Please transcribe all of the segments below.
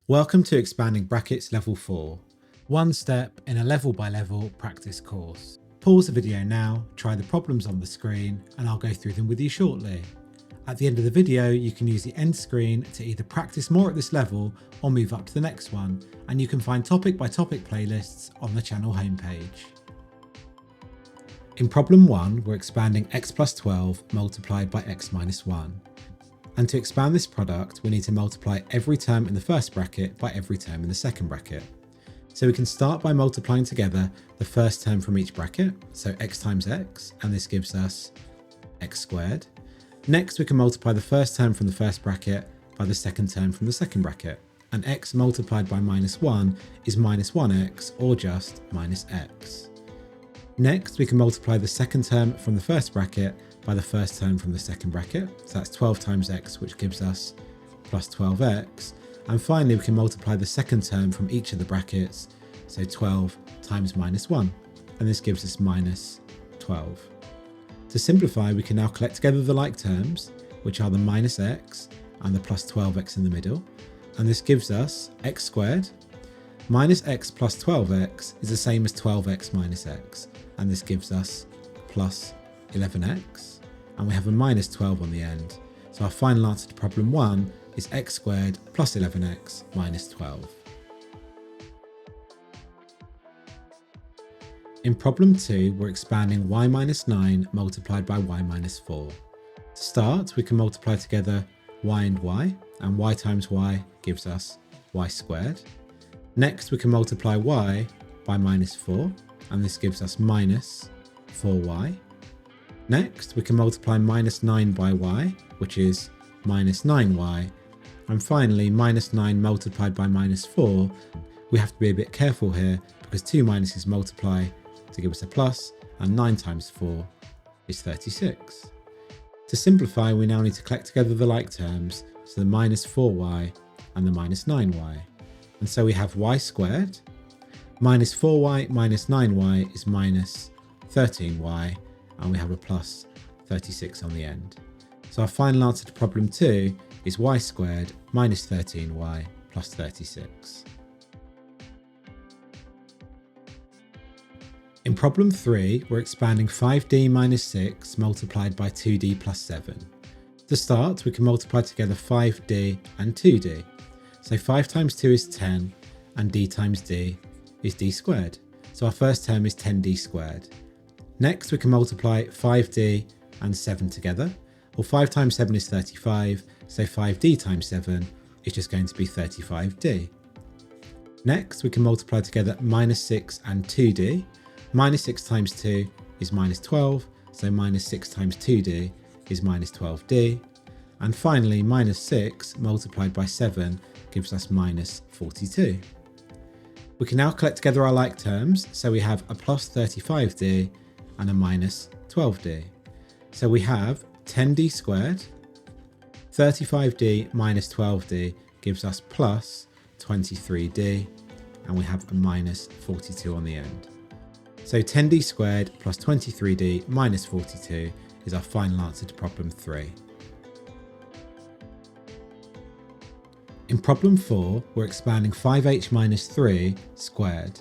Welcome to Expanding Brackets Level 4, one step in a level by level practice course. Pause the video now, try the problems on the screen, and I'll go through them with you shortly. At the end of the video, you can use the end screen to either practice more at this level or move up to the next one, and you can find topic by topic playlists on the channel homepage. In problem 1, we're expanding x plus 12 multiplied by x minus 1. And to expand this product, we need to multiply every term in the first bracket by every term in the second bracket. So we can start by multiplying together the first term from each bracket, so x times x, and this gives us x squared. Next, we can multiply the first term from the first bracket by the second term from the second bracket, and x multiplied by minus 1 is minus 1x, or just minus x. Next, we can multiply the second term from the first bracket by the first term from the second bracket, so that's 12 times x, which gives us plus 12x. And finally, we can multiply the second term from each of the brackets, so 12 times minus 1, and this gives us minus 12. To simplify, we can now collect together the like terms, which are the minus x and the plus 12x in the middle, and this gives us x squared. Minus x plus 12x is the same as 12x minus x, and this gives us plus 11x, and we have a minus 12 on the end. So our final answer to problem 1 is x squared plus 11x minus 12. In problem 2, we're expanding y minus 9 multiplied by y minus 4. To start, we can multiply together y and y times y gives us y squared. Next, we can multiply y by minus 4, and this gives us minus 4y. Next, we can multiply minus 9 by y, which is minus 9y. And finally, minus 9 multiplied by minus 4. We have to be a bit careful here because two minuses multiply to give us a plus, and 9 times 4 is 36. To simplify, we now need to collect together the like terms, so the minus 4y and the minus 9y. And so we have y squared. Minus 4y minus 9y is minus 13y, and we have a plus 36 on the end. So our final answer to problem 2 is y squared minus 13y plus 36. In problem 3, we're expanding 5d minus 6 multiplied by 2d plus 7. To start, we can multiply together 5d and 2d. So 5 times 2 is 10, and d times d is d squared. So our first term is 10d squared. Next, we can multiply 5d and 7 together. Well, 5 times 7 is 35, so 5d times 7 is just going to be 35d. Next, we can multiply together minus 6 and 2d. Minus 6 times 2 is minus 12, so minus 6 times 2d is minus 12d. And finally, minus 6 multiplied by 7 gives us minus 42. We can now collect together our like terms, so we have a plus 35d and a minus 12d. So we have 10d squared, 35d minus 12d gives us plus 23d, and we have a minus 42 on the end. So 10d squared plus 23d minus 42 is our final answer to problem 3. In problem 4, we're expanding 5h minus 3 squared.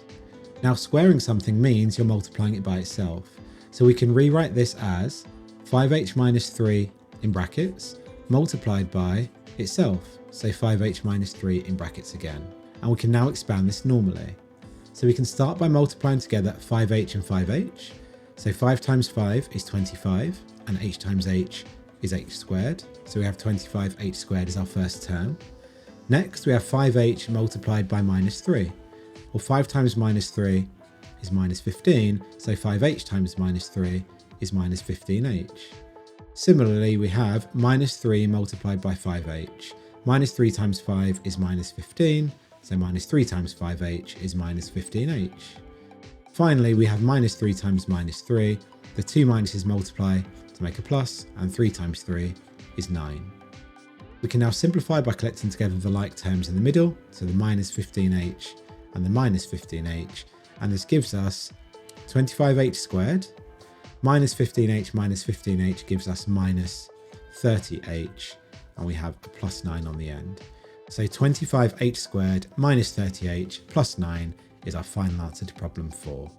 Now, squaring something means you're multiplying it by itself. So we can rewrite this as 5h minus 3 in brackets multiplied by itself. So 5h minus 3 in brackets again. And we can now expand this normally. So we can start by multiplying together 5h and 5h. So 5 times 5 is 25, and h times h is h squared. So we have 25h squared as our first term. Next, we have 5h multiplied by minus 3. Well, 5 times minus 3 is minus 15, so 5h times minus 3 is minus 15h. Similarly, we have minus 3 multiplied by 5h. Minus 3 times 5 is minus 15, so minus 3 times 5h is minus 15h. Finally, we have minus 3 times minus 3. The two minuses multiply to make a plus, and 3 times 3 is 9. We can now simplify by collecting together the like terms in the middle, so the minus 15h and the minus 15h, and this gives us 25h squared. Minus 15h gives us minus 30h, and we have a plus 9 on the end. So 25h squared minus 30h plus 9 is our final answer to problem 4.